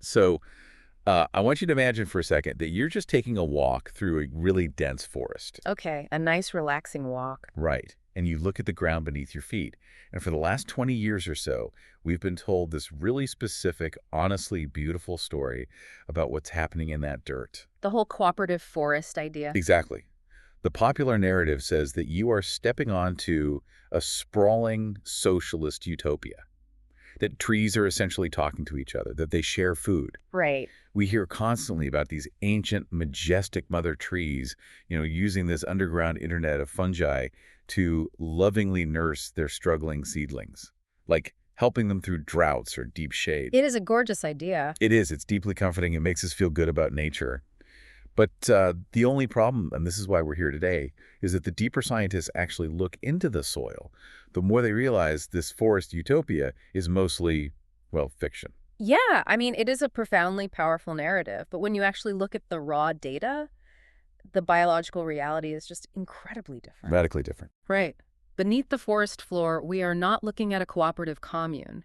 So I want you to imagine for a second that you're just taking a walk through a really dense forest. Okay, a nice relaxing walk. Right. And you look at the ground beneath your feet. And for the last 20 years or so, we've been told this really specific, honestly beautiful story about what's happening in that dirt. The whole cooperative forest idea. Exactly. The popular narrative says that you are stepping onto a sprawling socialist utopia, that trees are essentially talking to each other, that they share food. Right. We hear constantly about these ancient, majestic mother trees, using this underground internet of fungi to lovingly nurse their struggling seedlings, like helping them through droughts or deep shade. It is a gorgeous idea. It is. It's deeply comforting. It makes us feel good about nature. But the only problem, and this is why we're here today, is that the deeper scientists actually look into the soil, the more they realize this forest utopia is mostly, well, fiction. Yeah, I mean, it is a profoundly powerful narrative, but when you actually look at the raw data, the biological reality is just incredibly different. Radically different. Right. Beneath the forest floor, we are not looking at a cooperative commune.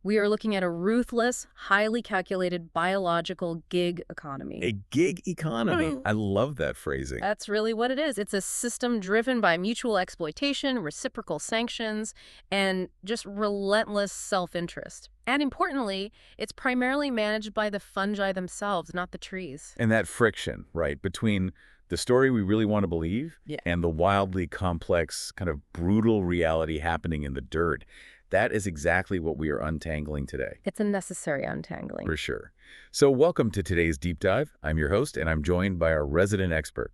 We are looking at a ruthless, highly calculated biological gig economy. A gig economy. I love that phrasing. That's really what it is. It's a system driven by mutual exploitation, reciprocal sanctions, and just relentless self-interest. And importantly, it's primarily managed by the fungi themselves, not the trees. And that friction, right, between the story we really want to believe and the wildly complex, kind of brutal reality happening in the dirt. That is exactly what we are untangling today. It's a necessary untangling. For sure. So welcome to today's Deep Dive. I'm your host, and I'm joined by our resident expert.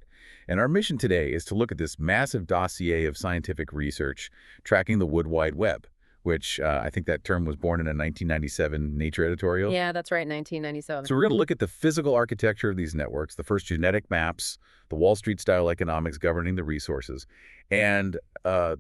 And our mission today is to look at this massive dossier of scientific research tracking the Wood Wide Web, which I think that term was born in a 1997 Nature editorial. Yeah, that's right, 1997. So we're going to look at the physical architecture of these networks, the first genetic maps, the Wall Street-style economics governing the resources, and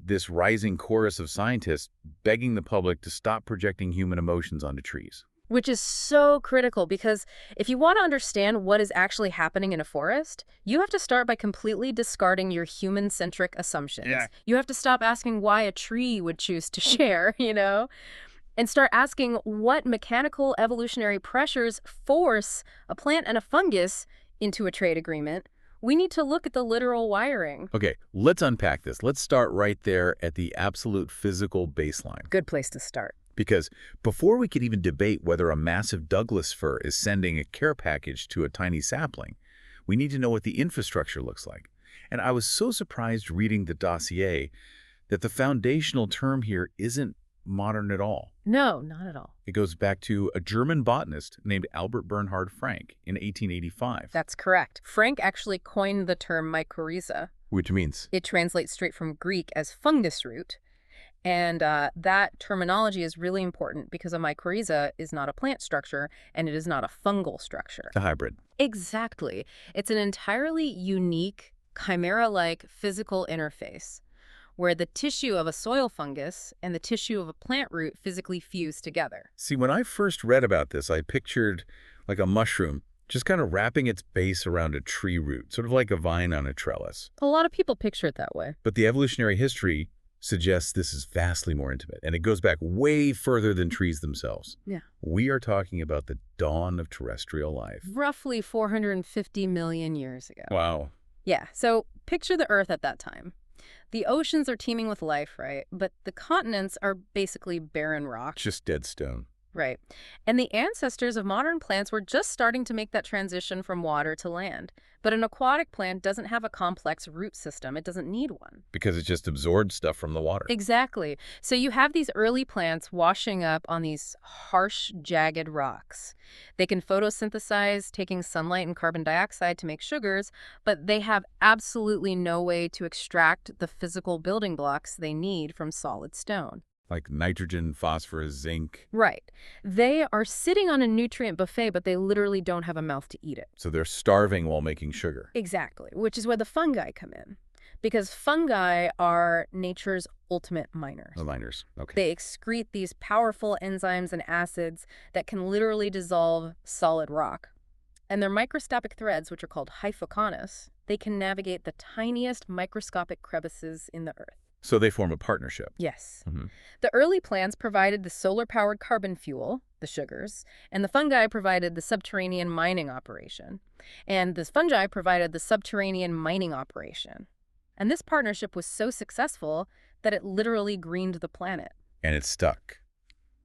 this rising chorus of scientists begging the public to stop projecting human emotions onto trees. Which is so critical because if you want to understand what is actually happening in a forest, you have to start by completely discarding your human-centric assumptions. Yeah. You have to stop asking why a tree would choose to share, and start asking what mechanical evolutionary pressures force a plant and a fungus into a trade agreement. We need to look at the literal wiring. Okay, let's unpack this. Let's start right there at the absolute physical baseline. Good place to start. Because before we could even debate whether a massive Douglas fir is sending a care package to a tiny sapling, we need to know what the infrastructure looks like. And I was so surprised reading the dossier that the foundational term here isn't modern at all. No, not at all. It goes back to a German botanist named Albert Bernhard Frank in 1885. That's correct. Frank actually coined the term mycorrhiza. Which means? It translates straight from Greek as fungus root. And that terminology is really important because a mycorrhiza is not a plant structure and it is not a fungal structure. A hybrid. Exactly. It's an entirely unique, chimera-like physical interface where the tissue of a soil fungus and the tissue of a plant root physically fuse together. See, when I first read about this, I pictured like a mushroom just kind of wrapping its base around a tree root, sort of like a vine on a trellis. A lot of people picture it that way. But the evolutionary history suggests this is vastly more intimate, and it goes back way further than trees themselves. Yeah. We are talking about the dawn of terrestrial life. Roughly 450 million years ago. Wow. Yeah, so picture the Earth at that time. The oceans are teeming with life, right? But the continents are basically barren rock. Just dead stone. Right. And the ancestors of modern plants were just starting to make that transition from water to land. But an aquatic plant doesn't have a complex root system. It doesn't need one. Because it just absorbed stuff from the water. Exactly. So you have these early plants washing up on these harsh, jagged rocks. They can photosynthesize, taking sunlight and carbon dioxide to make sugars, but they have absolutely no way to extract the physical building blocks they need from solid stone. Like nitrogen, phosphorus, zinc. Right. They are sitting on a nutrient buffet, but they literally don't have a mouth to eat it. So they're starving while making sugar. Exactly, which is where the fungi come in. Because fungi are nature's ultimate miners. The miners. Okay. They excrete these powerful enzymes and acids that can literally dissolve solid rock. And their microscopic threads, which are called hyphoconus, they can navigate the tiniest microscopic crevices in the earth. So they form a partnership. Yes. Mhm. The early plants provided the solar-powered carbon fuel, the sugars, and the fungi provided the subterranean mining operation. And the fungi provided the subterranean mining operation. And this partnership was so successful that it literally greened the planet. And it's stuck.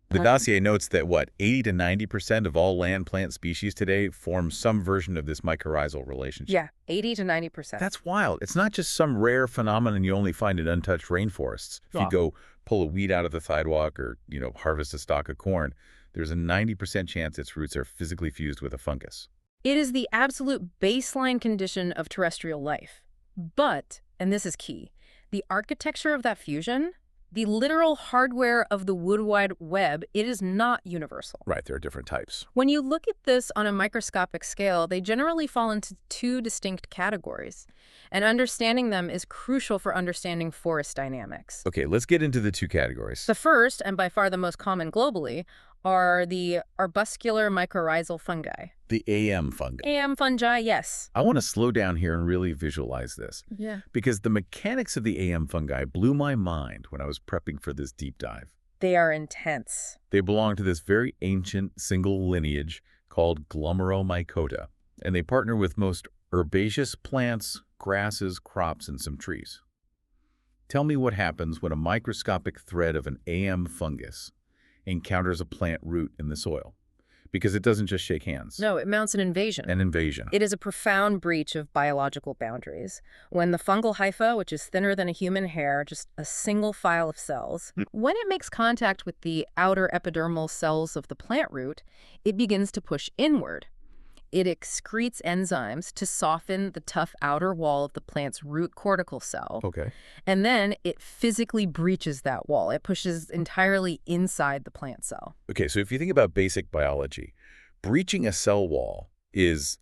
The Huh? dossier notes that, 80 to 90% of all land plant species today form some version of this mycorrhizal relationship. Yeah, 80 to 90%. That's wild. It's not just some rare phenomenon you only find in untouched rainforests. If you Wow. go pull a weed out of the sidewalk or, harvest a stalk of corn, there's a 90% chance its roots are physically fused with a fungus. It is the absolute baseline condition of terrestrial life. But, and this is key, the architecture of that fusion, the literal hardware of the Wood Wide Web, it is not universal. Right, there are different types. When you look at this on a microscopic scale, they generally fall into two distinct categories. And understanding them is crucial for understanding forest dynamics. Okay, let's get into the two categories. The first, and by far the most common globally, are the arbuscular mycorrhizal fungi. The AM fungi. AM fungi, yes. I want to slow down here and really visualize this, Yeah. because the mechanics of the AM fungi blew my mind when I was prepping for this deep dive. They are intense. They belong to this very ancient single lineage called Glomeromycota, and they partner with most herbaceous plants, grasses, crops, and some trees. Tell me what happens when a microscopic thread of an AM fungus encounters a plant root in the soil, because it doesn't just shake hands. No, it mounts an invasion. An invasion. It is a profound breach of biological boundaries. When the fungal hypha, which is thinner than a human hair, just a single file of cells, when it makes contact with the outer epidermal cells of the plant root, it begins to push inward. It excretes enzymes to soften the tough outer wall of the plant's root cortical cell. Okay. And then it physically breaches that wall. It pushes entirely inside the plant cell. Okay, so if you think about basic biology, breaching a cell wall is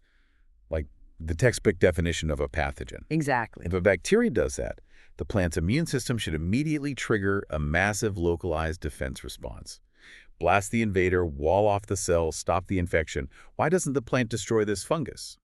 like the textbook definition of a pathogen. Exactly. If a bacteria does that, the plant's immune system should immediately trigger a massive localized defense response. Blast the invader, wall off the cell, stop the infection. Why doesn't the plant destroy this fungus?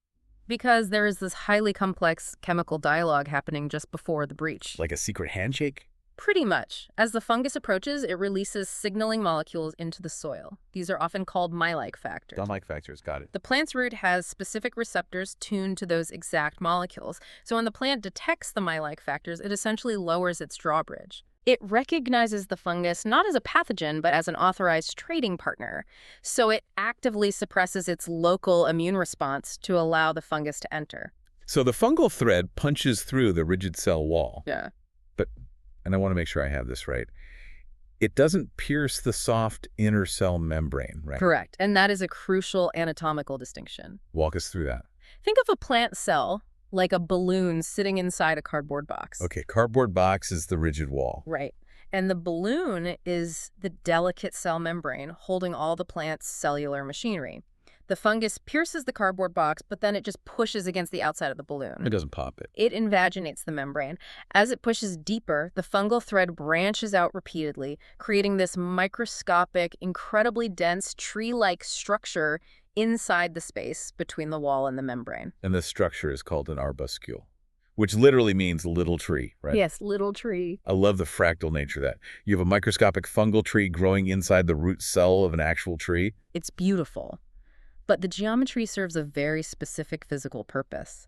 Because there is this highly complex chemical dialogue happening just before the breach. Like a secret handshake? Pretty much. As the fungus approaches, it releases signaling molecules into the soil. These are often called my-like factors. Don't like factors, got it. The plant's root has specific receptors tuned to those exact molecules. So when the plant detects the my-like factors, it essentially lowers its drawbridge. It recognizes the fungus not as a pathogen, but as an authorized trading partner. So it actively suppresses its local immune response to allow the fungus to enter. So the fungal thread punches through the rigid cell wall. Yeah. And I want to make sure I have this right. It doesn't pierce the soft inner cell membrane, right? Correct. And that is a crucial anatomical distinction. Walk us through that. Think of a plant cell like a balloon sitting inside a cardboard box. Okay, cardboard box is the rigid wall. Right. And the balloon is the delicate cell membrane holding all the plant's cellular machinery. The fungus pierces the cardboard box, but then it just pushes against the outside of the balloon. It doesn't pop it. It invaginates the membrane. As it pushes deeper, the fungal thread branches out repeatedly, creating this microscopic, incredibly dense, tree-like structure inside the space between the wall and the membrane. And the structure is called an arbuscule, which literally means little tree, right? Yes, little tree. I love the fractal nature of that. You have a microscopic fungal tree growing inside the root cell of an actual tree. It's beautiful. But the geometry serves a very specific physical purpose.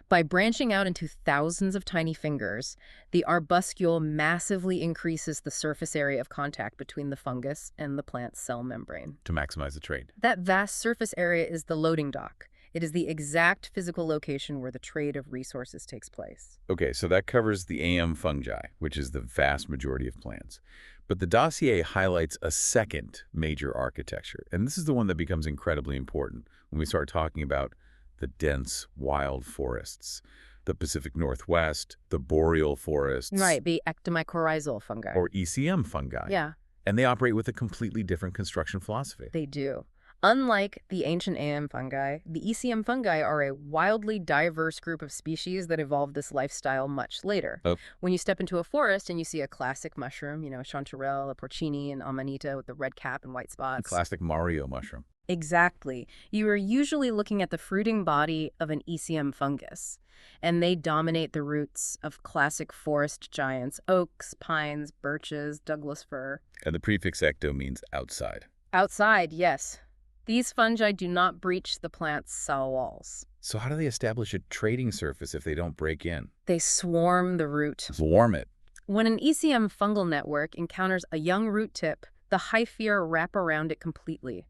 By branching out into thousands of tiny fingers, the arbuscule massively increases the surface area of contact between the fungus and the plant's cell membrane. To maximize the trade. That vast surface area is the loading dock. It is the exact physical location where the trade of resources takes place. Okay, so that covers the AM fungi, which is the vast majority of plants. But the dossier highlights a second major architecture, and this is the one that becomes incredibly important when we start talking about the dense wild forests, the Pacific Northwest, the boreal forests. Right, the ectomycorrhizal fungi. Or ECM fungi. Yeah, And they operate with a completely different construction philosophy. they do. Unlike the ancient AM fungi, the ECM fungi are a wildly diverse group of species that evolved this lifestyle much later. Oh, When you step into a forest and you see a classic mushroom, a chanterelle, a porcini, an amanita with the red cap and white spots. classic Mario mushroom. Exactly. You are usually looking at the fruiting body of an ECM fungus, and they dominate the roots of classic forest giants, oaks, pines, birches, Douglas fir. And the prefix ecto means outside. Outside, yes. These fungi do not breach the plant's cell walls. So how do they establish a trading surface if they don't break in? They swarm the root. Swarm it. When an ECM fungal network encounters a young root tip, the hyphae wrap around it completely.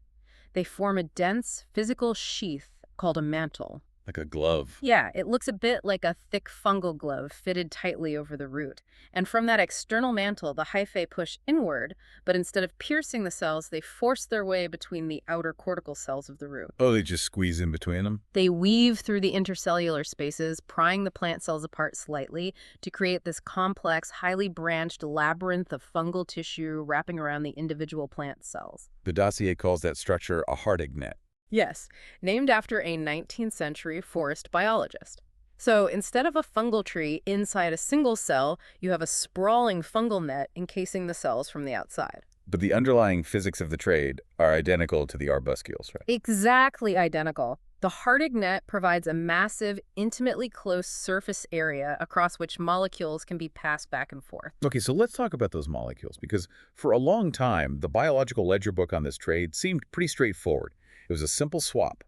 They form a dense, physical sheath called a mantle. Like a glove. Yeah, it looks a bit like a thick fungal glove fitted tightly over the root. And from that external mantle, the hyphae push inward, but instead of piercing the cells, they force their way between the outer cortical cells of the root. Oh, they just squeeze in between them? They weave through the intercellular spaces, prying the plant cells apart slightly to create this complex, highly branched labyrinth of fungal tissue wrapping around the individual plant cells. The dossier calls that structure a Hardig net. Yes, named after a 19th century forest biologist. So instead of a fungal tree inside a single cell, you have a sprawling fungal net encasing the cells from the outside. But the underlying physics of the trade are identical to the arbuscules, right? Exactly identical. The Hardig net provides a massive, intimately close surface area across which molecules can be passed back and forth. Okay, so let's talk about those molecules, because for a long time, the biological ledger book on this trade seemed pretty straightforward. It was a simple swap.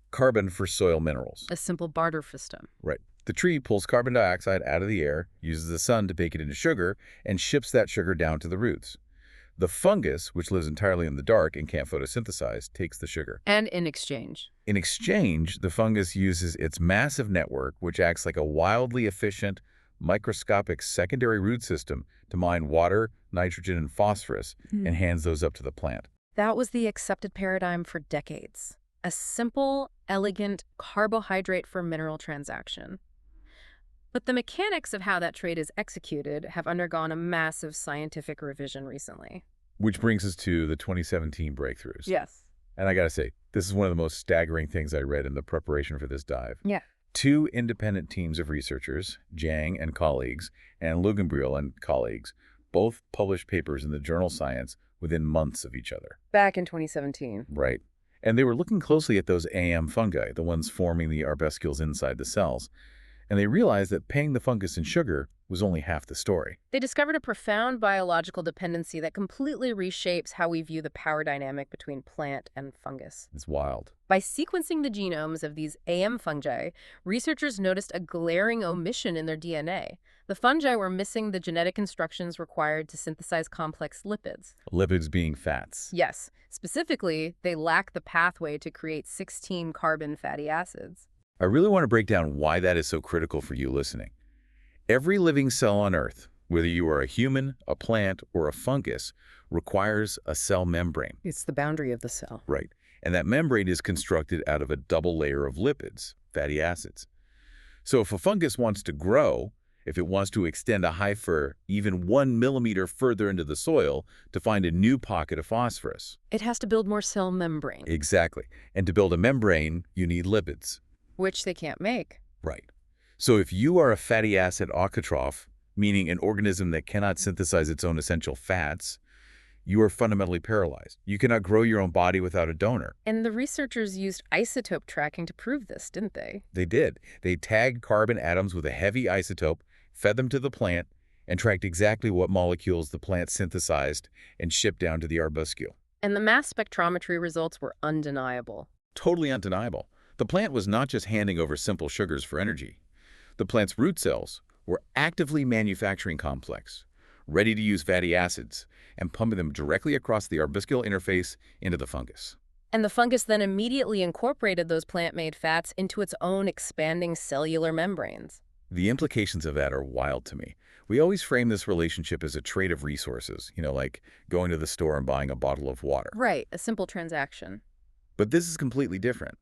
Carbon for soil minerals. A simple barter system. Right. The tree pulls carbon dioxide out of the air, uses the sun to bake it into sugar, and ships that sugar down to the roots. The fungus, which lives entirely in the dark and can't photosynthesize, takes the sugar. And in exchange. In exchange, the fungus uses its massive network, which acts like a wildly efficient, microscopic secondary root system to mine water, nitrogen, and phosphorus, and hands those up to the plant. That was the accepted paradigm for decades. A simple, elegant carbohydrate for mineral transaction. But the mechanics of how that trade is executed have undergone a massive scientific revision recently. Which brings us to the 2017 breakthroughs. Yes. And I gotta say, this is one of the most staggering things I read in the preparation for this dive. Yeah. 2 independent teams of researchers, Zhang and colleagues, and Lugenbriel and colleagues, both published papers in the journal Science within months of each other. Back in 2017. Right. And they were looking closely at those AM fungi, the ones forming the arbuscules inside the cells. And they realized that paying the fungus in sugar was only half the story. They discovered a profound biological dependency that completely reshapes how we view the power dynamic between plant and fungus. It's wild. By sequencing the genomes of these AM fungi, researchers noticed a glaring omission in their DNA. The fungi were missing the genetic instructions required to synthesize complex lipids. Lipids being fats. Yes, specifically, they lack the pathway to create 16 carbon fatty acids. I really want to break down why that is so critical for you listening. Every living cell on Earth, whether you are a human, a plant, or a fungus, requires a cell membrane. It's the boundary of the cell. Right. And that membrane is constructed out of a double layer of lipids, fatty acids. So if a fungus wants to grow, if it wants to extend a hyphae even 1 millimeter further into the soil to find a new pocket of phosphorus. It has to build more cell membrane. Exactly. And to build a membrane, you need lipids. Which they can't make. Right. So if you are a fatty acid autotroph, meaning an organism that cannot synthesize its own essential fats, you are fundamentally paralyzed. You cannot grow your own body without a donor. And the researchers used isotope tracking to prove this, didn't they? They did. They tagged carbon atoms with a heavy isotope, fed them to the plant, and tracked exactly what molecules the plant synthesized and shipped down to the arbuscule. And the mass spectrometry results were undeniable. Totally undeniable. The plant was not just handing over simple sugars for energy. The plant's root cells were actively manufacturing complex, ready to use fatty acids, and pumping them directly across the arbuscular interface into the fungus. And the fungus then immediately incorporated those plant-made fats into its own expanding cellular membranes. The implications of that are wild to me. We always frame this relationship as a trade of resources, like going to the store and buying a bottle of water. Right, a simple transaction. But this is completely different.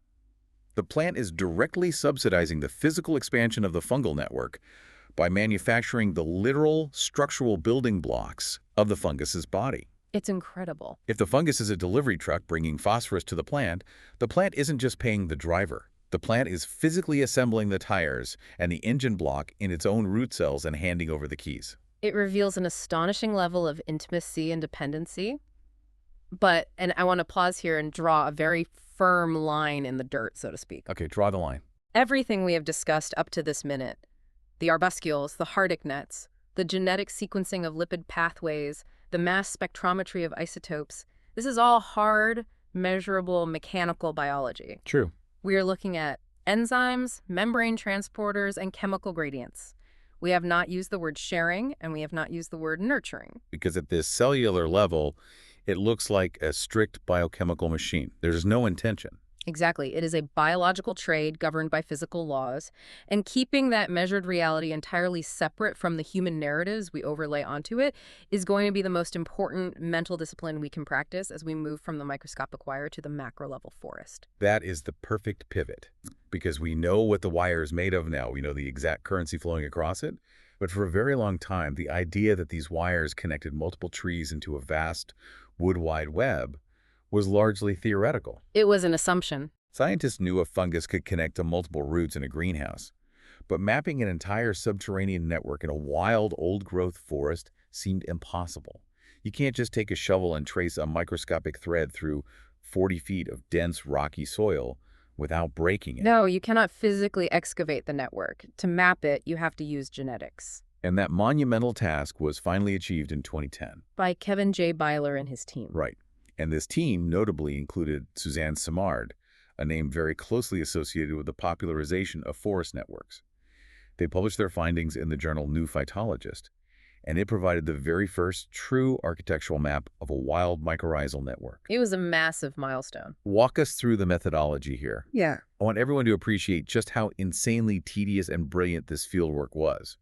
The plant is directly subsidizing the physical expansion of the fungal network by manufacturing the literal structural building blocks of the fungus's body. It's incredible. If the fungus is a delivery truck bringing phosphorus to the plant isn't just paying the driver. The plant is physically assembling the tires and the engine block in its own root cells and handing over the keys. It reveals an astonishing level of intimacy and dependency. And I want to pause here and draw a very firm line in the dirt, so to speak. Okay, draw the line. Everything we have discussed up to this minute, the arbuscules, the Hardick nets, the genetic sequencing of lipid pathways, the mass spectrometry of isotopes, this is all hard, measurable, mechanical biology. True. We are looking at enzymes, membrane transporters, and chemical gradients. We have not used the word sharing, and we have not used the word nurturing. Because at this cellular level, it looks like a strict biochemical machine. There's no intention. Exactly. It is a biological trade governed by physical laws, and keeping that measured reality entirely separate from the human narratives we overlay onto it is going to be the most important mental discipline we can practice as we move from the microscopic wire to the macro-level forest. That is the perfect pivot, because we know what the wire is made of now. We know the exact currency flowing across it. But for a very long time, the idea that these wires connected multiple trees into a vast wood-wide web was largely theoretical. It was an assumption. Scientists knew a fungus could connect to multiple roots in a greenhouse, but mapping an entire subterranean network in a wild, old-growth forest seemed impossible. You can't just take a shovel and trace a microscopic thread through 40 feet of dense, rocky soil without breaking it. No, you cannot physically excavate the network. To map it, you have to use genetics. And that monumental task was finally achieved in 2010. By Kevin J. Byler and his team. Right. And this team notably included Suzanne Simard, a name very closely associated with the popularization of forest networks. They published their findings in the journal New Phytologist, and it provided the very first true architectural map of a wild mycorrhizal network. It was a massive milestone. Walk us through the methodology here. Yeah. I want everyone to appreciate just how insanely tedious and brilliant this fieldwork was,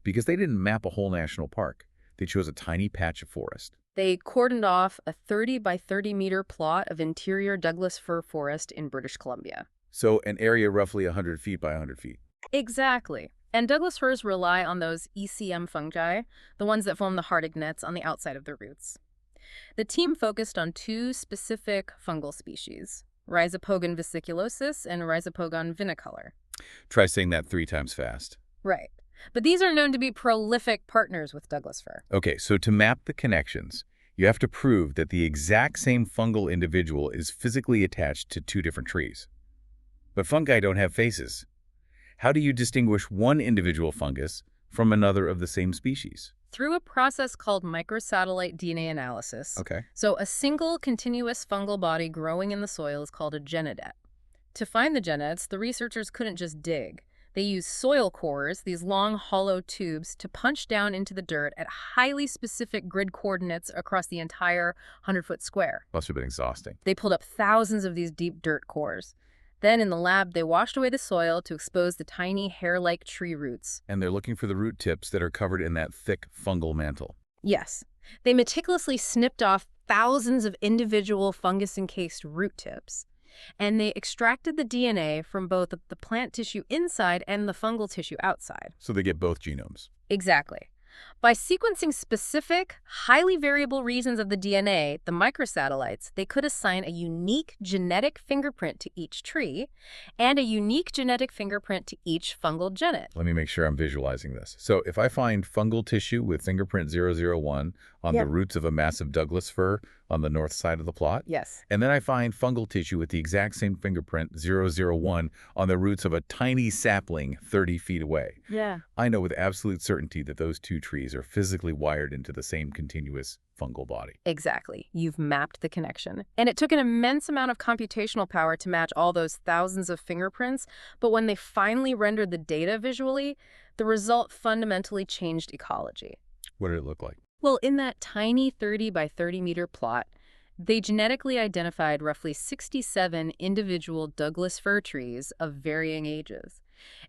because they didn't map a whole national park. They chose a tiny patch of forest. They cordoned off a 30 by 30 meter plot of interior Douglas fir forest in British Columbia. So an area roughly 100 feet by 100 feet. Exactly. And Douglas firs rely on those ECM fungi, the ones that form the Hardick nets on the outside of their roots. The team focused on two specific fungal species, Rhizopogon vesiculosus and Rhizopogon vinicolor. Try saying that 3 times fast. Right. But these are known to be prolific partners with Douglas fir. Okay, so to map the connections, you have to prove that the exact same fungal individual is physically attached to 2 different trees. But fungi don't have faces. How do you distinguish one individual fungus from another of the same species? Through a process called microsatellite DNA analysis. Okay. So a single continuous fungal body growing in the soil is called a genedet. To find the genets, the researchers couldn't just dig. They used soil cores, these long, hollow tubes, to punch down into the dirt at highly specific grid coordinates across the entire 100-foot square. Must have been exhausting. They pulled up thousands of these deep dirt cores. Then in the lab, they washed away the soil to expose the tiny hair-like tree roots. And they're looking for the root tips that are covered in that thick fungal mantle. Yes. They meticulously snipped off thousands of individual fungus-encased root tips. And they extracted the DNA from both the plant tissue inside and the fungal tissue outside. So they get both genomes. Exactly. By sequencing specific, highly variable regions of the DNA, the microsatellites, they could assign a unique genetic fingerprint to each tree and a unique genetic fingerprint to each fungal genet. Let me make sure I'm visualizing this. So if I find fungal tissue with fingerprint 001 on the roots of a massive Douglas fir on the north side of the plot, Yes. and then I find fungal tissue with the exact same fingerprint 001 on the roots of a tiny sapling 30 feet away, Yeah. I know with absolute certainty that those 2 trees are physically wired into the same continuous fungal body. Exactly. You've mapped the connection. And it took an immense amount of computational power to match all those thousands of fingerprints, but when they finally rendered the data visually, the result fundamentally changed ecology. What did it look like? Well, in that tiny 30 by 30 meter plot, they genetically identified roughly 67 individual Douglas fir trees of varying ages.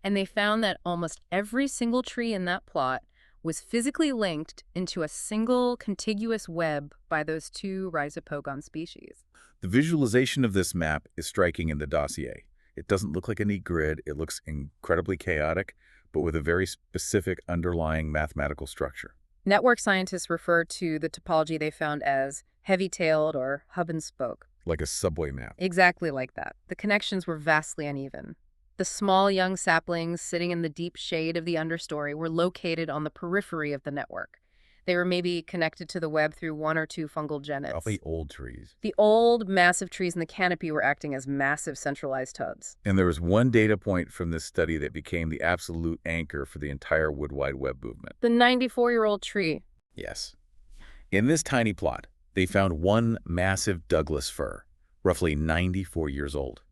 And they found that almost every single tree in that plot was physically linked into a single contiguous web by those 2 Rhizopogon species. The visualization of this map is striking in the dossier. It doesn't look like a neat grid. It looks incredibly chaotic, but with a very specific underlying mathematical structure. Network scientists refer to the topology they found as heavy-tailed or hub-and-spoke. Like a subway map. Exactly like that. The connections were vastly uneven. The small young saplings sitting in the deep shade of the understory were located on the periphery of the network. They were maybe connected to the web through one or two fungal genets. Probably old trees. The old, massive trees in the canopy were acting as massive centralized hubs. And there was one data point from this study that became the absolute anchor for the entire Wood Wide Web movement. The 94-year-old tree. Yes. In this tiny plot, they found one massive Douglas fir, roughly 94 years old.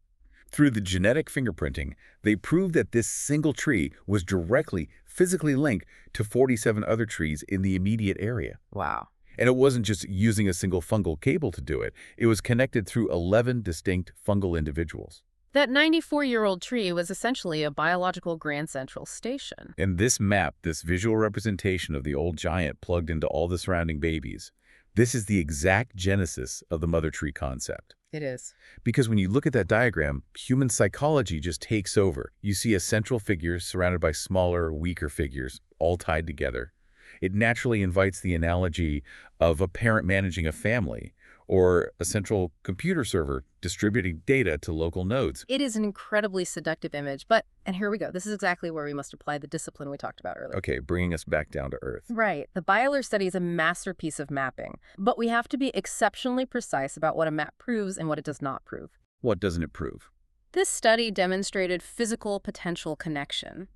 Through the genetic fingerprinting, they proved that this single tree was directly, physically linked to 47 other trees in the immediate area. Wow. And it wasn't just using a single fungal cable to do it. It was connected through 11 distinct fungal individuals. That 94-year-old tree was essentially a biological Grand Central Station. And this map, this visual representation of the old giant plugged into all the surrounding babies, this is the exact genesis of the mother tree concept. It is. Because when you look at that diagram, human psychology just takes over. You see a central figure surrounded by smaller, weaker figures, all tied together. It naturally invites the analogy of a parent managing a family, or a central computer server distributing data to local nodes. It is an incredibly seductive image, and here we go, this is exactly where we must apply the discipline we talked about earlier. Okay, bringing us back down to earth. Right. The Byler study is a masterpiece of mapping, but we have to be exceptionally precise about what a map proves and what it does not prove. What doesn't it prove? This study demonstrated physical potential connection.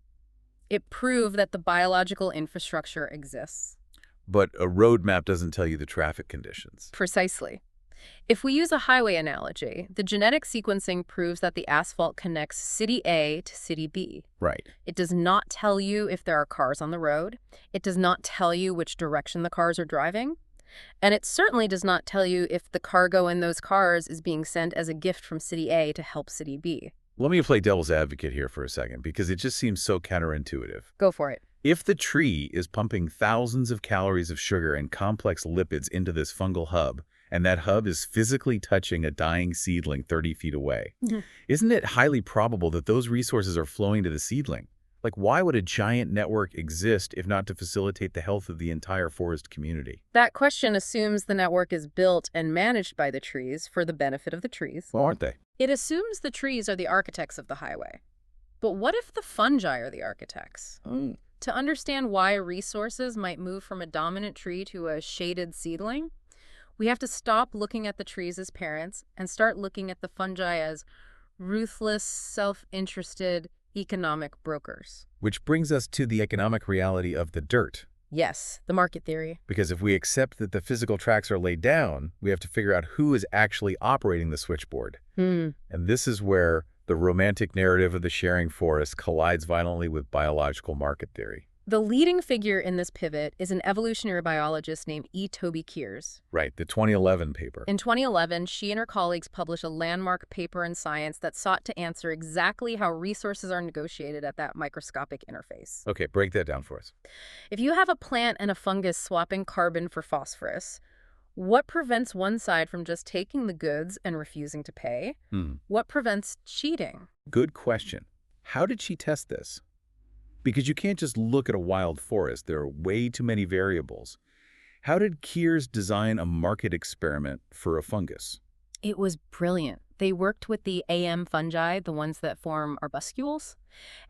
It proved that the biological infrastructure exists. But a road map doesn't tell you the traffic conditions. Precisely. If we use a highway analogy, the genetic sequencing proves that the asphalt connects city A to city B. Right. It does not tell you if there are cars on the road. It does not tell you which direction the cars are driving. And it certainly does not tell you if the cargo in those cars is being sent as a gift from city A to help city B. Let me play devil's advocate here for a second, because it just seems so counterintuitive. Go for it. If the tree is pumping thousands of calories of sugar and complex lipids into this fungal hub, and that hub is physically touching a dying seedling 30 feet away, isn't it highly probable that those resources are flowing to the seedling? Like, why would a giant network exist if not to facilitate the health of the entire forest community? That question assumes the network is built and managed by the trees for the benefit of the trees. Well, aren't they? It assumes the trees are the architects of the highway. But what if the fungi are the architects? To understand why resources might move from a dominant tree to a shaded seedling, we have to stop looking at the trees as parents and start looking at the fungi as ruthless, self-interested economic brokers. Which brings us to the economic reality of the dirt. Yes, the market theory. Because if we accept that the physical tracks are laid down, we have to figure out who is actually operating the switchboard. And this is where the romantic narrative of the sharing forest collides violently with biological market theory. The leading figure in this pivot is an evolutionary biologist named E. Toby Kiers. Right, the 2011 paper. In 2011, she and her colleagues published a landmark paper in Science that sought to answer exactly how resources are negotiated at that microscopic interface. Okay, break that down for us. If you have a plant and a fungus swapping carbon for phosphorus, what prevents one side from just taking the goods and refusing to pay? What prevents cheating? Good question. How did she test this? Because you can't just look at a wild forest. There are way too many variables. How did Kiers design a market experiment for a fungus? It was brilliant. They worked with the AM fungi, the ones that form arbuscules,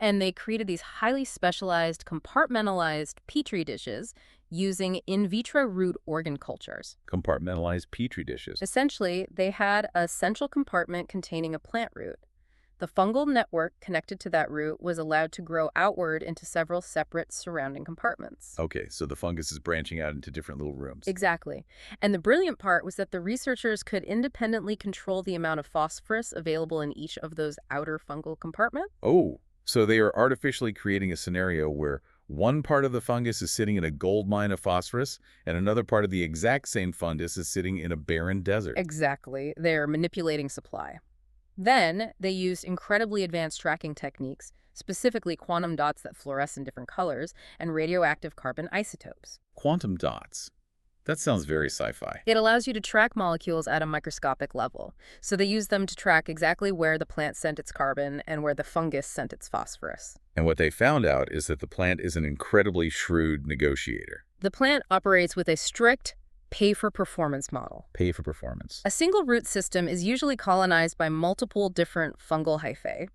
and they created these highly specialized, compartmentalized petri dishes using in vitro root organ cultures. Compartmentalized petri dishes. Essentially, they had a central compartment containing a plant root. The fungal network connected to that root was allowed to grow outward into several separate surrounding compartments. Okay, so the fungus is branching out into different little rooms. Exactly. And the brilliant part was that the researchers could independently control the amount of phosphorus available in each of those outer fungal compartments. Oh, so they are artificially creating a scenario where one part of the fungus is sitting in a gold mine of phosphorus, and another part of the exact same fungus is sitting in a barren desert. Exactly. They're manipulating supply. Then, they used incredibly advanced tracking techniques, specifically quantum dots that fluoresce in different colors, and radioactive carbon isotopes. Quantum dots. That sounds very sci-fi. It allows you to track molecules at a microscopic level. So they use them to track exactly where the plant sent its carbon and where the fungus sent its phosphorus. And what they found out is that the plant is an incredibly shrewd negotiator. The plant operates with a strict pay-for-performance model. Pay for performance. A single root system is usually colonized by multiple different fungal hyphae.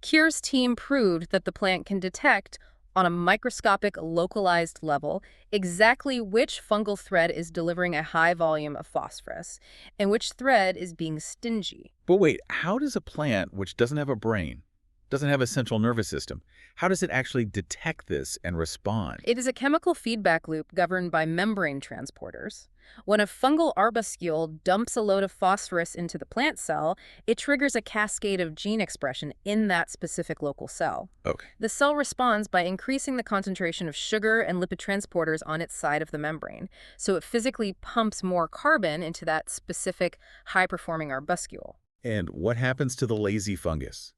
Kiers' team proved that the plant can detect, on a microscopic, localized level, exactly which fungal thread is delivering a high volume of phosphorus and which thread is being stingy. But wait, how does a plant which doesn't have a brain, doesn't have a central nervous system, how does it actually detect this and respond? It is a chemical feedback loop governed by membrane transporters. When a fungal arbuscule dumps a load of phosphorus into the plant cell, it triggers a cascade of gene expression in that specific local cell. Okay. The cell responds by increasing the concentration of sugar and lipid transporters on its side of the membrane, so it physically pumps more carbon into that specific high-performing arbuscule. And what happens to the lazy fungus?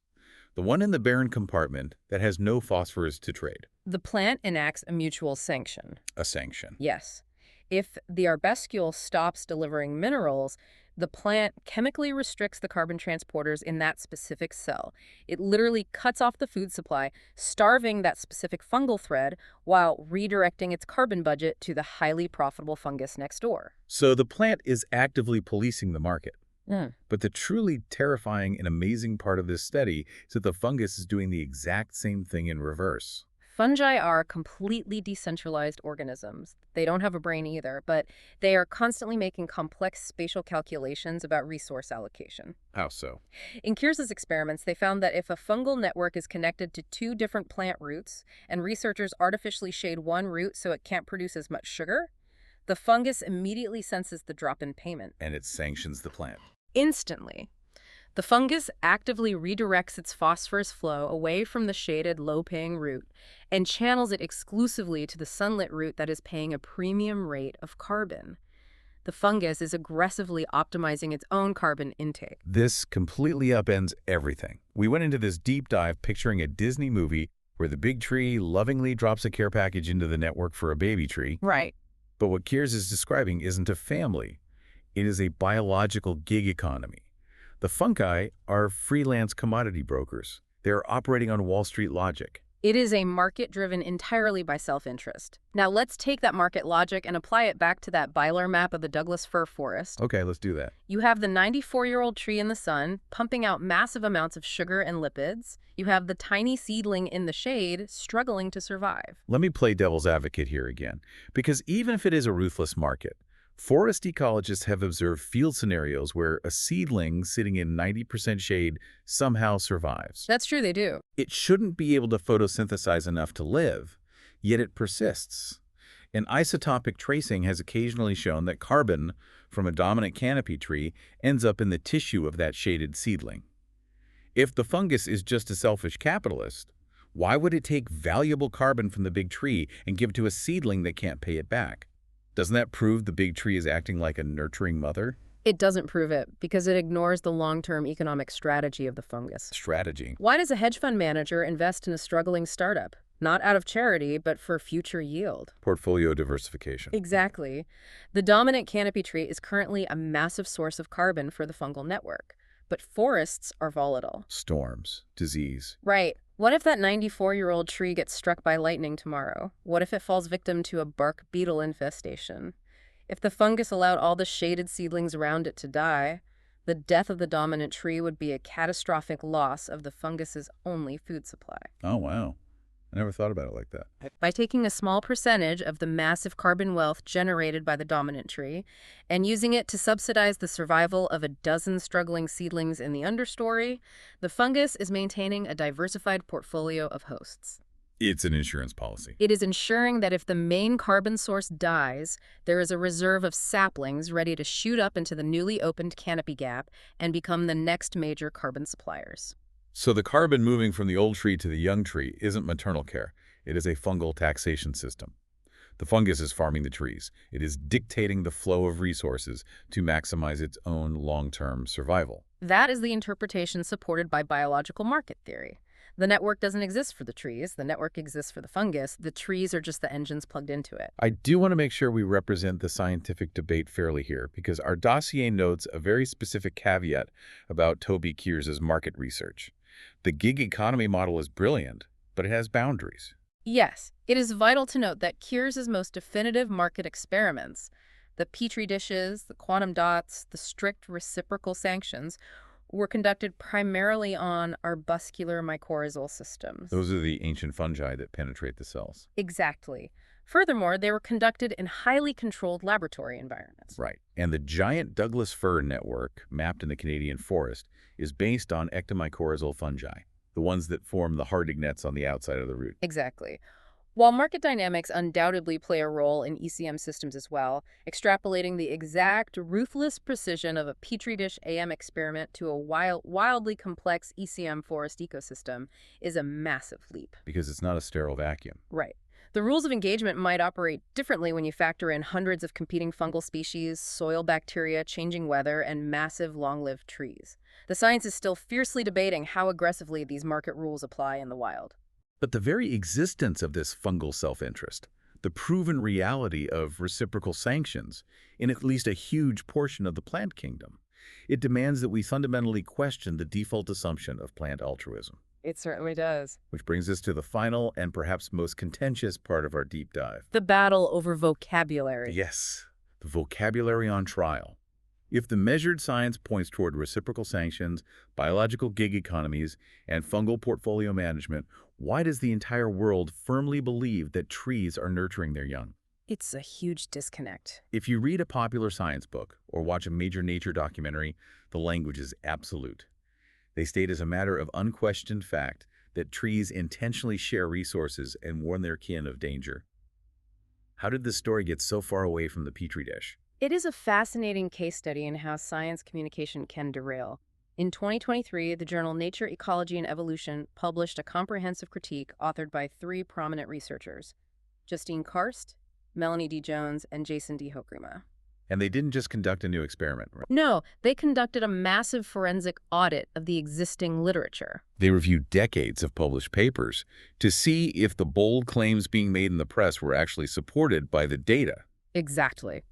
The one in the barren compartment that has no phosphorus to trade. The plant enacts a mutual sanction. A sanction. Yes. If the arbuscule stops delivering minerals, the plant chemically restricts the carbon transporters in that specific cell. It literally cuts off the food supply, starving that specific fungal thread while redirecting its carbon budget to the highly profitable fungus next door. So the plant is actively policing the market. Mm. But the truly terrifying and amazing part of this study is that the fungus is doing the exact same thing in reverse. Fungi are completely decentralized organisms. They don't have a brain either, but they are constantly making complex spatial calculations about resource allocation. How so? In Kiers' experiments, they found that if a fungal network is connected to two different plant roots, and researchers artificially shade one root so it can't produce as much sugar, the fungus immediately senses the drop in payment. And it sanctions the plant. Instantly. The fungus actively redirects its phosphorus flow away from the shaded, low-paying root and channels it exclusively to the sunlit root that is paying a premium rate of carbon. The fungus is aggressively optimizing its own carbon intake. This completely upends everything. We went into this deep dive picturing a Disney movie where the big tree lovingly drops a care package into the network for a baby tree. Right. But what Kiers is describing isn't a family. It is a biological gig economy. The fungi are freelance commodity brokers. They are operating on Wall Street logic. It is a market driven entirely by self-interest. Now let's take that market logic and apply it back to that Byler map of the Douglas fir forest. Okay, let's do that. You have the 94-year-old tree in the sun, pumping out massive amounts of sugar and lipids. You have the tiny seedling in the shade, struggling to survive. Let me play devil's advocate here again, because even if it is a ruthless market, forest ecologists have observed field scenarios where a seedling sitting in 90% shade somehow survives. That's true, they do. It shouldn't be able to photosynthesize enough to live, yet it persists. And isotopic tracing has occasionally shown that carbon from a dominant canopy tree ends up in the tissue of that shaded seedling. If the fungus is just a selfish capitalist, why would it take valuable carbon from the big tree and give to a seedling that can't pay it back? Doesn't that prove the big tree is acting like a nurturing mother? It doesn't prove it, because it ignores the long-term economic strategy of the fungus. Strategy. Why does a hedge fund manager invest in a struggling startup? Not out of charity, but for future yield. Portfolio diversification. Exactly. The dominant canopy tree is currently a massive source of carbon for the fungal network. But forests are volatile. Storms, disease. Right. What if that 94-year-old tree gets struck by lightning tomorrow? What if it falls victim to a bark beetle infestation? If the fungus allowed all the shaded seedlings around it to die, the death of the dominant tree would be a catastrophic loss of the fungus's only food supply. Oh, wow. I never thought about it like that. By taking a small percentage of the massive carbon wealth generated by the dominant tree and using it to subsidize the survival of a dozen struggling seedlings in the understory, the fungus is maintaining a diversified portfolio of hosts. It's an insurance policy. It is ensuring that if the main carbon source dies, there is a reserve of saplings ready to shoot up into the newly opened canopy gap and become the next major carbon suppliers. So the carbon moving from the old tree to the young tree isn't maternal care. It is a fungal taxation system. The fungus is farming the trees. It is dictating the flow of resources to maximize its own long-term survival. That is the interpretation supported by biological market theory. The network doesn't exist for the trees. The network exists for the fungus. The trees are just the engines plugged into it. I do want to make sure we represent the scientific debate fairly here, because our dossier notes a very specific caveat about Toby Kiers' market research. The gig economy model is brilliant, but it has boundaries. Yes, it is vital to note that Kiers' most definitive market experiments, the Petri dishes, the quantum dots, the strict reciprocal sanctions, were conducted primarily on arbuscular mycorrhizal systems. Those are the ancient fungi that penetrate the cells. Exactly. Furthermore, they were conducted in highly controlled laboratory environments. Right. And the giant Douglas fir network, mapped in the Canadian forest, is based on ectomycorrhizal fungi, the ones that form the hardig nets on the outside of the root. Exactly. While market dynamics undoubtedly play a role in ECM systems as well, extrapolating the exact, ruthless precision of a Petri dish AM experiment to a wildly complex ECM forest ecosystem is a massive leap. Because it's not a sterile vacuum. Right. The rules of engagement might operate differently when you factor in hundreds of competing fungal species, soil bacteria, changing weather, and massive long-lived trees. The science is still fiercely debating how aggressively these market rules apply in the wild. But the very existence of this fungal self-interest, the proven reality of reciprocal sanctions in at least a huge portion of the plant kingdom, it demands that we fundamentally question the default assumption of plant altruism. It certainly does. Which brings us to the final and perhaps most contentious part of our deep dive. The battle over vocabulary. Yes, the vocabulary on trial. If the measured science points toward reciprocal sanctions, biological gig economies, and fungal portfolio management, why does the entire world firmly believe that trees are nurturing their young? It's a huge disconnect. If you read a popular science book or watch a major nature documentary, the language is absolute. They state as a matter of unquestioned fact that trees intentionally share resources and warn their kin of danger. How did this story get so far away from the Petri dish? It is a fascinating case study in how science communication can derail. In 2023, the journal Nature, Ecology, and Evolution published a comprehensive critique authored by 3 prominent researchers, Justine Karst, Melanie D. Jones, and Jason D. Hokrima. And they didn't just conduct a new experiment, right? No, they conducted a massive forensic audit of the existing literature. They reviewed decades of published papers to see if the bold claims being made in the press were actually supported by the data. Exactly.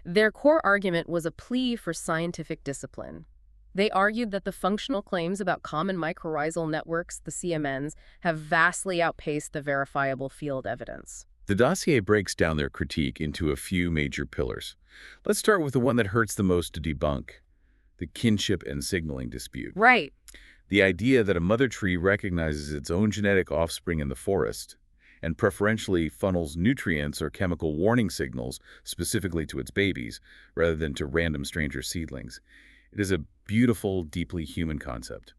Their core argument was a plea for scientific discipline. They argued that the functional claims about common mycorrhizal networks, the CMNs, have vastly outpaced the verifiable field evidence. The dossier breaks down their critique into a few major pillars. Let's start with the one that hurts the most to debunk, the kinship and signaling dispute. Right. The idea that a mother tree recognizes its own genetic offspring in the forest and preferentially funnels nutrients or chemical warning signals specifically to its babies rather than to random stranger seedlings. It is a beautiful, deeply human concept.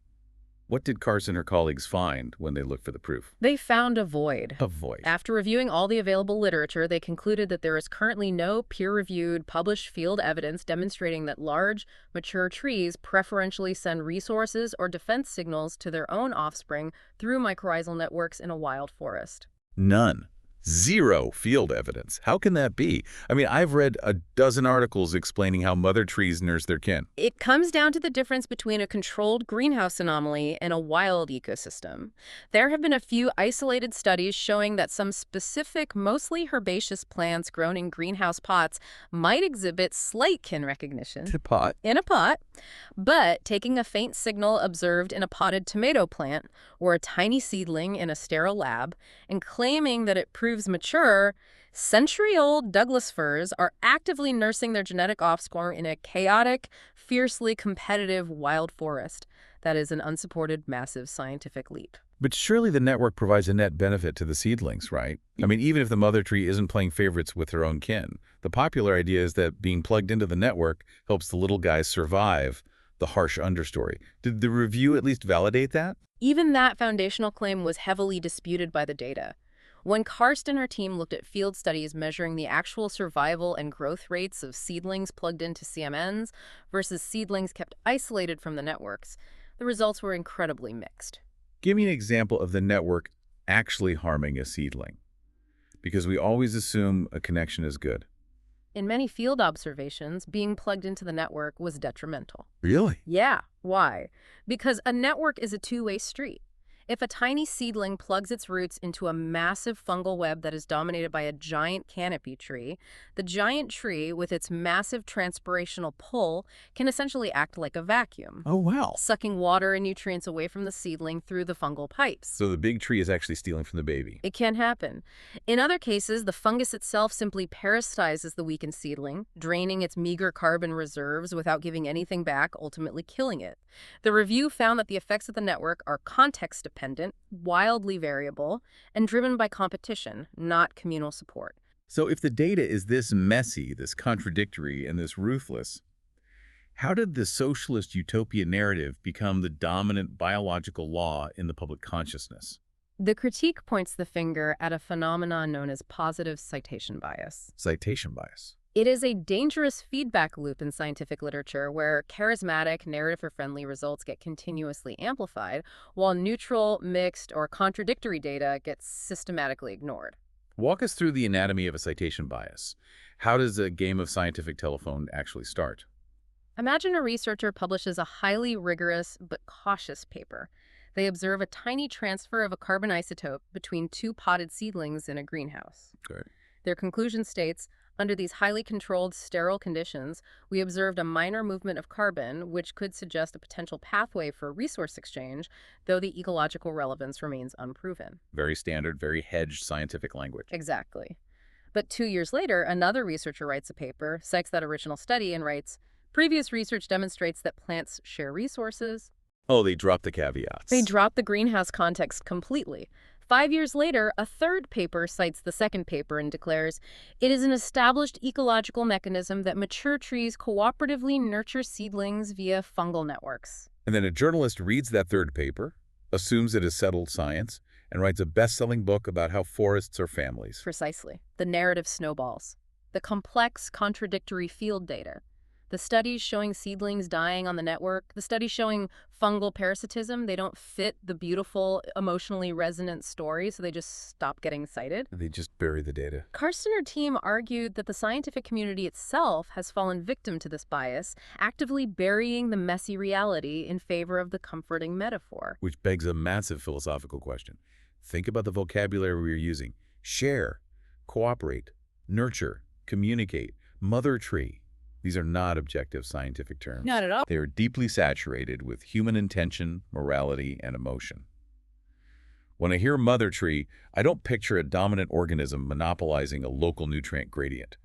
What did Karst and her colleagues find when they looked for the proof? They found a void. A void. After reviewing all the available literature, they concluded that there is currently no peer-reviewed, published field evidence demonstrating that large, mature trees preferentially send resources or defense signals to their own offspring through mycorrhizal networks in a wild forest. None. Zero field evidence. How can that be? I mean, I've read a dozen articles explaining how mother trees nurse their kin. It comes down to the difference between a controlled greenhouse anomaly and a wild ecosystem. There have been a few isolated studies showing that some specific, mostly herbaceous plants grown in greenhouse pots might exhibit slight kin recognition. In a pot. But taking a faint signal observed in a potted tomato plant or a tiny seedling in a sterile lab and claiming that it proves mature, century-old Douglas firs are actively nursing their genetic offspring in a chaotic, fiercely competitive wild forest. That is an unsupported, massive scientific leap. But surely the network provides a net benefit to the seedlings, right? I mean, even if the mother tree isn't playing favorites with her own kin, the popular idea is that being plugged into the network helps the little guys survive the harsh understory. Did the review at least validate that? Even that foundational claim was heavily disputed by the data. When Karst and her team looked at field studies measuring the actual survival and growth rates of seedlings plugged into CMNs versus seedlings kept isolated from the networks, the results were incredibly mixed. Give me an example of the network actually harming a seedling. Because we always assume a connection is good. In many field observations, being plugged into the network was detrimental. Really? Yeah. Why? Because a network is a two-way street. If a tiny seedling plugs its roots into a massive fungal web that is dominated by a giant canopy tree, the giant tree, with its massive transpirational pull, can essentially act like a vacuum, Oh, wow. sucking water and nutrients away from the seedling through the fungal pipes. So the big tree is actually stealing from the baby. It can happen. In other cases, the fungus itself simply parasitizes the weakened seedling, draining its meager carbon reserves without giving anything back, ultimately killing it. The review found that the effects of the network are context-dependent, wildly variable, and driven by competition, not communal support. So if the data is this messy, this contradictory, and this ruthless, how did the socialist utopia narrative become the dominant biological law in the public consciousness? The critique points the finger at a phenomenon known as positive citation bias. Citation bias. It is a dangerous feedback loop in scientific literature where charismatic, narrative-friendly results get continuously amplified, while neutral, mixed, or contradictory data gets systematically ignored. Walk us through the anatomy of a citation bias. How does a game of scientific telephone actually start? Imagine a researcher publishes a highly rigorous but cautious paper. They observe a tiny transfer of a carbon isotope between two potted seedlings in a greenhouse. Good. Their conclusion states, under these highly controlled, sterile conditions, we observed a minor movement of carbon, which could suggest a potential pathway for resource exchange, though the ecological relevance remains unproven. Very standard, very hedged scientific language. Exactly. But 2 years later, another researcher writes a paper, cites that original study, and writes, previous research demonstrates that plants share resources. Oh, they dropped the caveats. They drop the greenhouse context completely. 5 years later, a third paper cites the second paper and declares, it is an established ecological mechanism that mature trees cooperatively nurture seedlings via fungal networks. And then a journalist reads that third paper, assumes it is settled science, and writes a best-selling book about how forests are families. Precisely. The narrative snowballs. The complex, contradictory field data. The studies showing seedlings dying on the network, the studies showing fungal parasitism, they don't fit the beautiful, emotionally resonant story, so they just stop getting cited. They just bury the data. Karsten and her team argued that the scientific community itself has fallen victim to this bias, actively burying the messy reality in favor of the comforting metaphor. Which begs a massive philosophical question. Think about the vocabulary we're using. Share, cooperate, nurture, communicate, mother tree. These are not objective scientific terms. Not at all. They are deeply saturated with human intention, morality, and emotion. When I hear mother tree, I don't picture a dominant organism monopolizing a local nutrient gradient.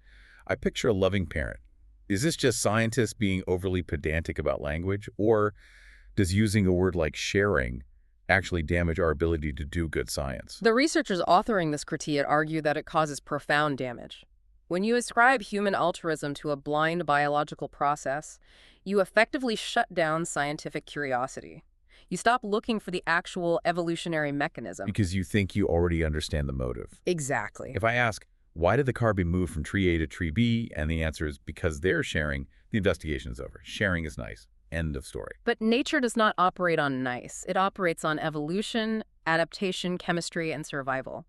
I picture a loving parent. Is this just scientists being overly pedantic about language, or does using a word like sharing actually damage our ability to do good science? The researchers authoring this critique argue that it causes profound damage. When you ascribe human altruism to a blind biological process, you effectively shut down scientific curiosity. You stop looking for the actual evolutionary mechanism. Because you think you already understand the motive. Exactly. If I ask, why did the carbon move from tree A to tree B, and the answer is because they're sharing, the investigation is over. Sharing is nice. End of story. But nature does not operate on nice. It operates on evolution, adaptation, chemistry, and survival.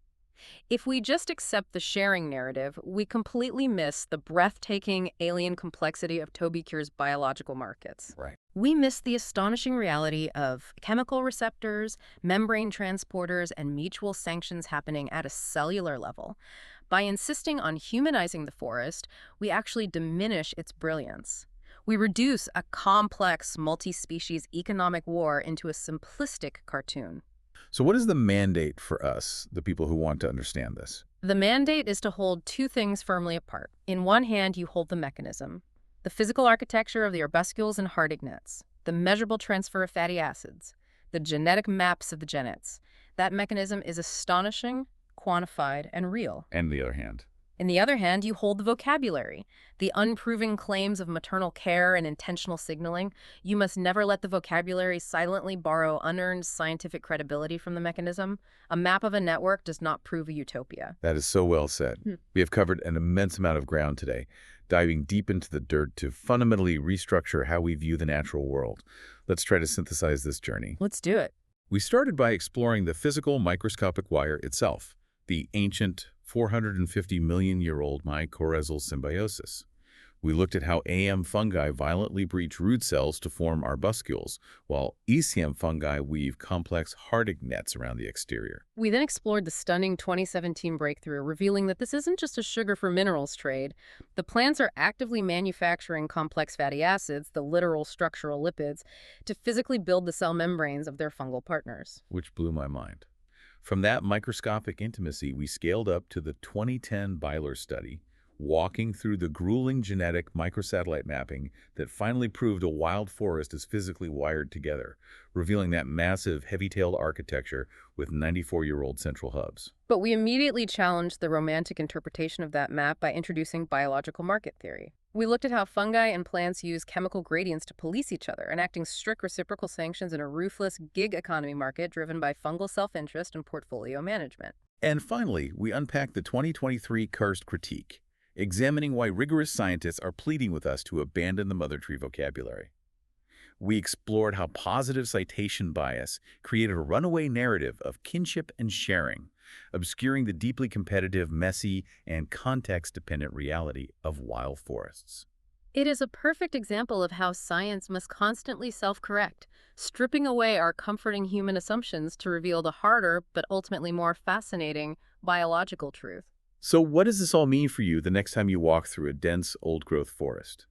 If we just accept the sharing narrative, we completely miss the breathtaking alien complexity of Toby Kiers' biological markets. Right. We miss the astonishing reality of chemical receptors, membrane transporters, and mutual sanctions happening at a cellular level. By insisting on humanizing the forest, we actually diminish its brilliance. We reduce a complex, multi-species economic war into a simplistic cartoon. So what is the mandate for us, the people who want to understand this? The mandate is to hold two things firmly apart. In one hand, you hold the mechanism, the physical architecture of the arbuscules and hard ignats, the measurable transfer of fatty acids, the genetic maps of the genets. That mechanism is astonishing, quantified, and real. And the other hand. In the other hand, you hold the vocabulary, the unproven claims of maternal care and intentional signaling. You must never let the vocabulary silently borrow unearned scientific credibility from the mechanism. A map of a network does not prove a utopia. That is so well said. We have covered an immense amount of ground today, diving deep into the dirt to fundamentally restructure how we view the natural world. Let's try to synthesize this journey. Let's do it. We started by exploring the physical microscopic wire itself, the ancient 450 million-year-old mycorrhizal symbiosis. We looked at how AM fungi violently breach root cells to form arbuscules, while ECM fungi weave complex Hardig nets around the exterior. We then explored the stunning 2017 breakthrough, revealing that this isn't just a sugar for minerals trade. The plants are actively manufacturing complex fatty acids, the literal structural lipids, to physically build the cell membranes of their fungal partners. Which blew my mind. From that microscopic intimacy, we scaled up to the 2010 Byler study, walking through the grueling genetic microsatellite mapping that finally proved a wild forest is physically wired together, revealing that massive, heavy-tailed architecture with 94-year-old central hubs. But we immediately challenged the romantic interpretation of that map by introducing biological market theory. We looked at how fungi and plants use chemical gradients to police each other, enacting strict reciprocal sanctions in a ruthless gig economy market driven by fungal self-interest and portfolio management. And finally, we unpacked the 2023 Kiers critique, examining why rigorous scientists are pleading with us to abandon the mother tree vocabulary. We explored how positive citation bias created a runaway narrative of kinship and sharing, obscuring the deeply competitive, messy, and context-dependent reality of wild forests. It is a perfect example of how science must constantly self-correct, stripping away our comforting human assumptions to reveal the harder but ultimately more fascinating biological truth. So what does this all mean for you the next time you walk through a dense, old-growth forest?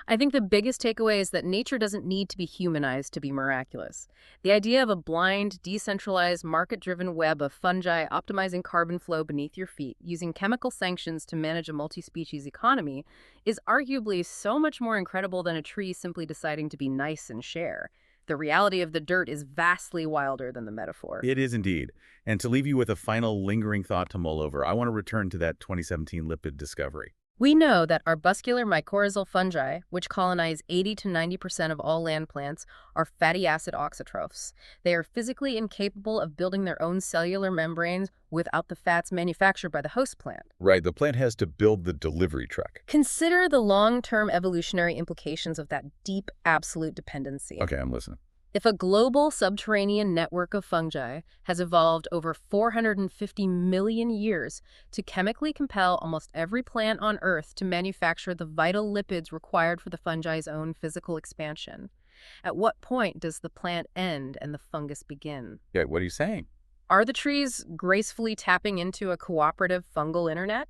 I think the biggest takeaway is that nature doesn't need to be humanized to be miraculous. The idea of a blind, decentralized, market-driven web of fungi optimizing carbon flow beneath your feet, using chemical sanctions to manage a multi-species economy, is arguably so much more incredible than a tree simply deciding to be nice and share. The reality of the dirt is vastly wilder than the metaphor. It is indeed. And to leave you with a final lingering thought to mull over, I want to return to that 2017 lipid discovery. We know that arbuscular mycorrhizal fungi, which colonize 80 to 90% of all land plants, are fatty acid auxotrophs. They are physically incapable of building their own cellular membranes without the fats manufactured by the host plant. Right, the plant has to build the delivery truck. Consider the long-term evolutionary implications of that deep, absolute dependency. Okay, I'm listening. If a global subterranean network of fungi has evolved over 450 million years to chemically compel almost every plant on Earth to manufacture the vital lipids required for the fungi's own physical expansion, at what point does the plant end and the fungus begin? Yeah, what are you saying? Are the trees gracefully tapping into a cooperative fungal internet?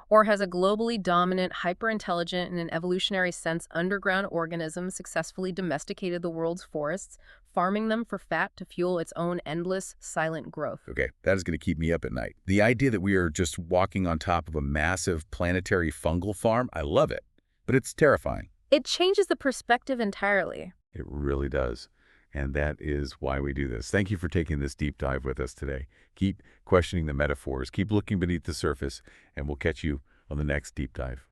Or has a globally dominant, hyper-intelligent, in an evolutionary sense, underground organism successfully domesticated the world's forests, farming them for fat to fuel its own endless, silent growth? Okay, that is going to keep me up at night. The idea that we are just walking on top of a massive planetary fungal farm, I love it, but it's terrifying. It changes the perspective entirely. It really does. And that is why we do this. Thank you for taking this deep dive with us today. Keep questioning the metaphors, keep looking beneath the surface, and we'll catch you on the next deep dive.